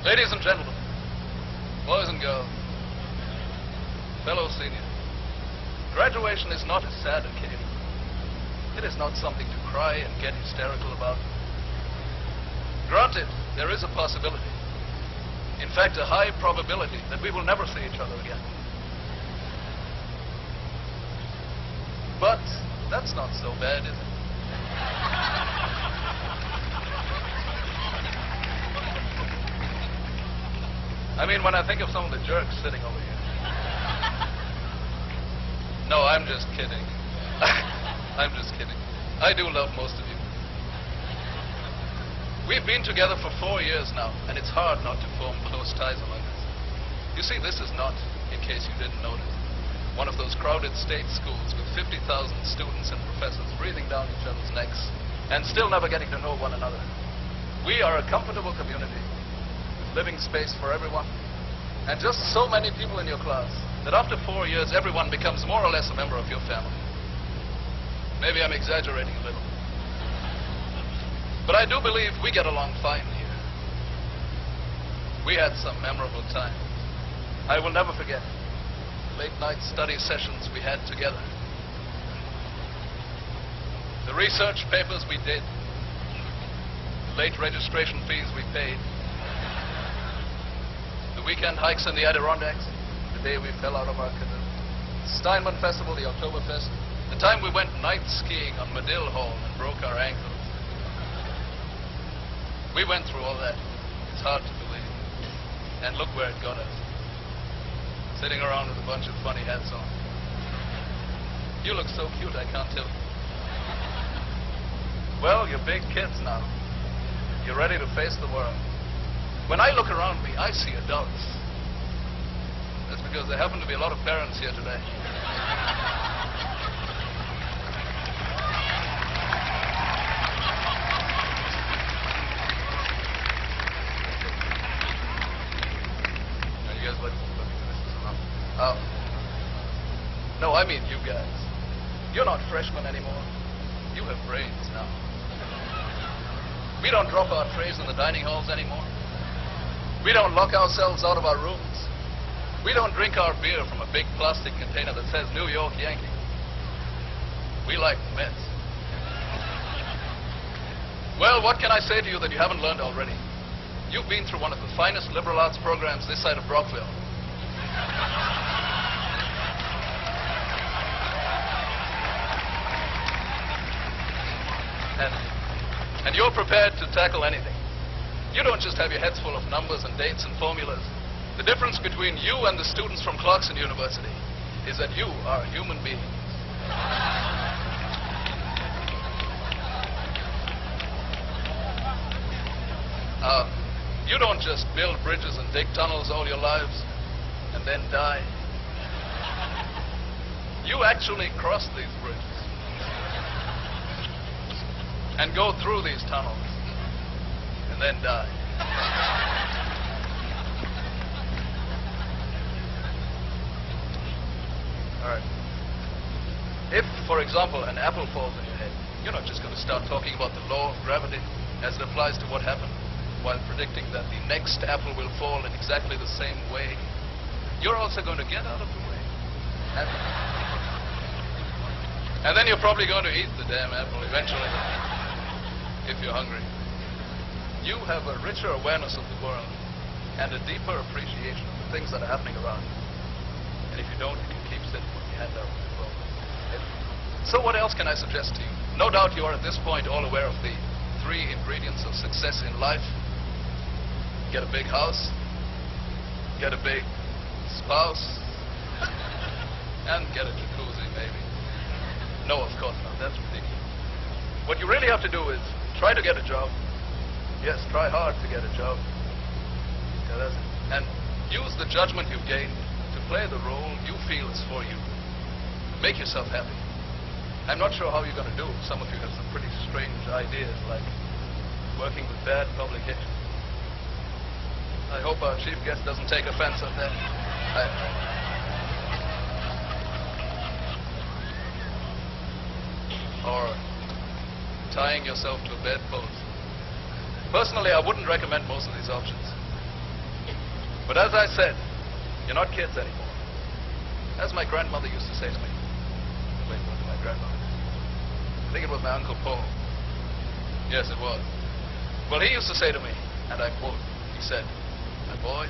Ladies and gentlemen, boys and girls, fellow seniors, graduation is not a sad occasion. It is not something to cry and get hysterical about. Granted, there is a possibility, in fact a high probability, that we will never see each other again. But that's not so bad, is it? I mean, when I think of some of the jerks sitting over here. No, I'm just kidding. I'm just kidding. I do love most of you. We've been together for 4 years now, and it's hard not to form close ties among us. You see, this is not, in case you didn't notice, one of those crowded state schools with 50,000 students and professors breathing down each other's necks and still never getting to know one another. We are a comfortable community, living space for everyone, and just so many people in your class that after 4 years everyone becomes more or less a member of your family. Maybe I'm exaggerating a little, but I do believe we get along fine here. We had some memorable times. I will never forget late night study sessions we had together, the research papers we did, the late registration fees we paid, the weekend hikes in the Adirondacks, the day we fell out of our canoe, Steinman Festival, the Oktoberfest, the time we went night skiing on Medill Hall and broke our ankles. We went through all that. It's hard to believe. And look where it got us. Sitting around with a bunch of funny hats on. You look so cute, I can't tell you. Well, you're big kids now. You're ready to face the world. When I look around me, I see adults. That's because there happen to be a lot of parents here today. Now, you guys let me do this. No, I mean you guys. You're not freshmen anymore. You have brains now. We don't drop our trays in the dining halls anymore. We don't lock ourselves out of our rooms. We don't drink our beer from a big plastic container that says New York Yankee. We like Mets. Well, what can I say to you that you haven't learned already? You've been through one of the finest liberal arts programs this side of Brockville. And you're prepared to tackle anything. You don't just have your heads full of numbers and dates and formulas. The difference between you and the students from Clarkson University is that you are human beings. You don't just build bridges and dig tunnels all your lives and then die. You actually cross these bridges and go through these tunnels and then die. All right. If, for example, an apple falls on your head, you're not just going to start talking about the law of gravity as it applies to what happened while predicting that the next apple will fall in exactly the same way. You're also going to get out of the way. And then you're probably going to eat the damn apple eventually, if you're hungry. You have a richer awareness of the world and a deeper appreciation of the things that are happening around you. And if you don't, you can keep sitting with your hand out. So what else can I suggest to you? No doubt you are at this point all aware of the 3 ingredients of success in life. Get a big house, get a big spouse, and get a jacuzzi, maybe. No, of course not. That's ridiculous. What you really have to do is try to get a job. Yes, try hard to get a job. Yeah, that's it. And use the judgment you've gained to play the role you feel is for you. Make yourself happy. I'm not sure how you're going to do. Some of you have some pretty strange ideas, like working with bad publications. I hope our chief guest doesn't take offense at that. Or tying yourself to a bedpost. Personally, I wouldn't recommend most of these options. But as I said, you're not kids anymore. As my grandmother used to say to me. Wait, was it my grandmother? I think it was my Uncle Paul. Yes, it was. Well, he used to say to me, and I quote, he said, "My boy,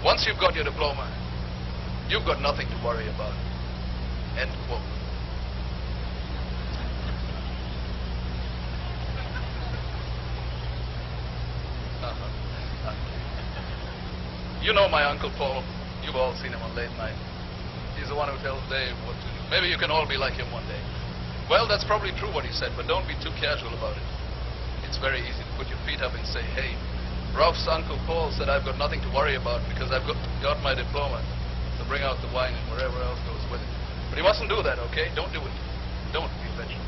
once you've got your diploma, you've got nothing to worry about." End quote. You know my Uncle Paul. You've all seen him on late night. He's the one who tells Dave what to do. Maybe you can all be like him one day. Well, that's probably true what he said, but don't be too casual about it. It's very easy to put your feet up and say, "Hey, Ralph's Uncle Paul said I've got nothing to worry about because I've got my diploma to bring out the wine and wherever else goes with it." But you mustn't do that, okay? Don't do it. Don't be vengeful.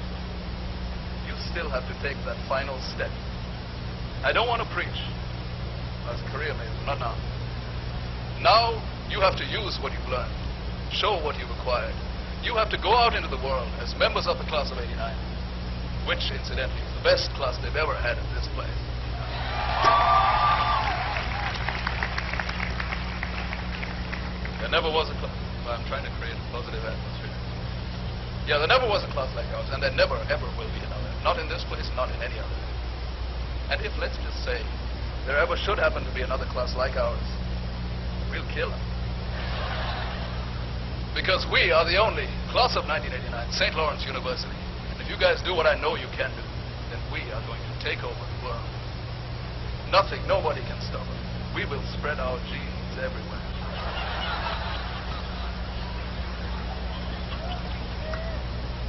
You still have to take that final step. I don't want to preach. As a career maybe, not now. Now, you have to use what you've learned. Show what you've acquired. You have to go out into the world as members of the class of '89, which, incidentally, is the best class they've ever had in this place. There never was a class. I'm trying to create a positive atmosphere. Yeah, there never was a class like ours, and there never, ever will be another. Not in this place, not in any other. And if, let's just say, there ever should happen to be another class like ours, we'll kill them. Because we are the only class of 1989, St. Lawrence University. And if you guys do what I know you can do, then we are going to take over the world. Nothing, nobody can stop us. We will spread our genes everywhere.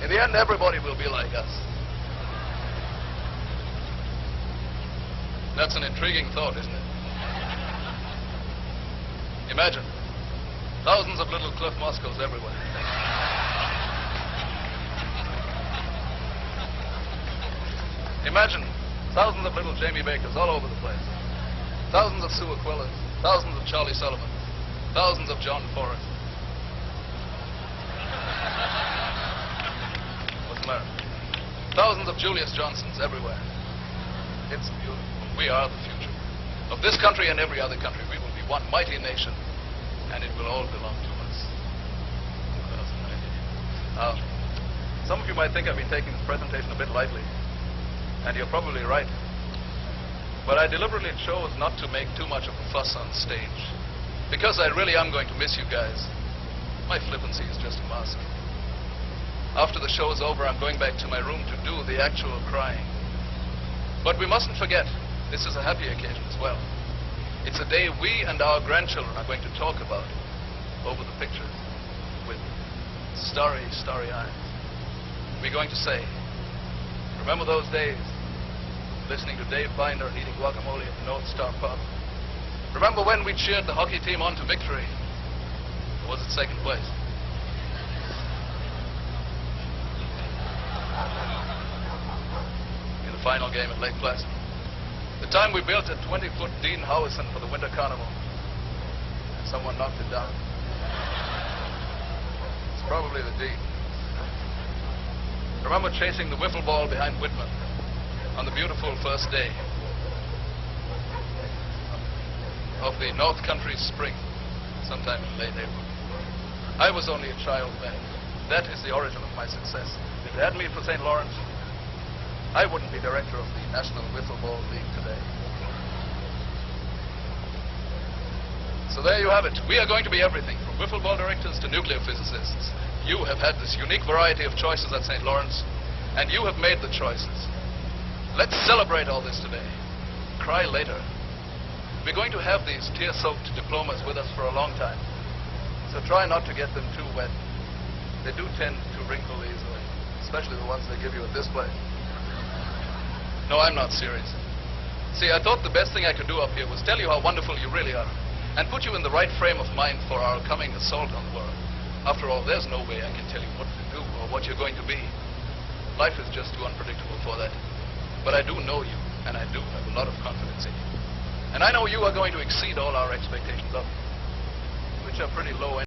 In the end, everybody will be like us. That's an intriguing thought, isn't it? Imagine thousands of little Cliff Moscows everywhere. Imagine thousands of little Jamie Bakers all over the place. Thousands of Sue Aquillas, thousands of Charlie Sullivans, thousands of John Forrest. What's the matter? Thousands of Julius Johnsons everywhere. It's beautiful. We are the future of this country and every other country. We will be one mighty nation, and it will all belong to us. Some of you might think I've been taking this presentation a bit lightly, and you're probably right. But I deliberately chose not to make too much of a fuss on stage, because I really am going to miss you guys. My flippancy is just a mask. After the show is over, I'm going back to my room to do the actual crying. But we mustn't forget, this is a happy occasion as well. It's a day we and our grandchildren are going to talk about over the pictures with starry, starry eyes. We're going to say, remember those days, listening to Dave Binder and eating guacamole at the North Star Pub? Remember when we cheered the hockey team on to victory? Or was it second place? In the final game at Lake Placid. The time we built a 20-foot Dean Howison for the Winter Carnival. And someone knocked it down. It's probably the Dean. Remember chasing the wiffle ball behind Whitman on the beautiful first day of the North Country spring, sometime in late April. I was only a child then. That is the origin of my success. If they had me for St. Lawrence, I wouldn't be director of the National Wiffle Ball League today. So there you have it. We are going to be everything, from wiffle ball directors to nuclear physicists. You have had this unique variety of choices at St. Lawrence, and you have made the choices. Let's celebrate all this today. Cry later. We're going to have these tear-soaked diplomas with us for a long time, so try not to get them too wet. They do tend to wrinkle easily, especially the ones they give you at this place. No, I'm not serious. See, I thought the best thing I could do up here was tell you how wonderful you really are, and put you in the right frame of mind for our coming assault on the world. After all, there's no way I can tell you what to do or what you're going to be. Life is just too unpredictable for that. But I do know you, and I do have a lot of confidence in you. And I know you are going to exceed all our expectations of you, which are pretty low.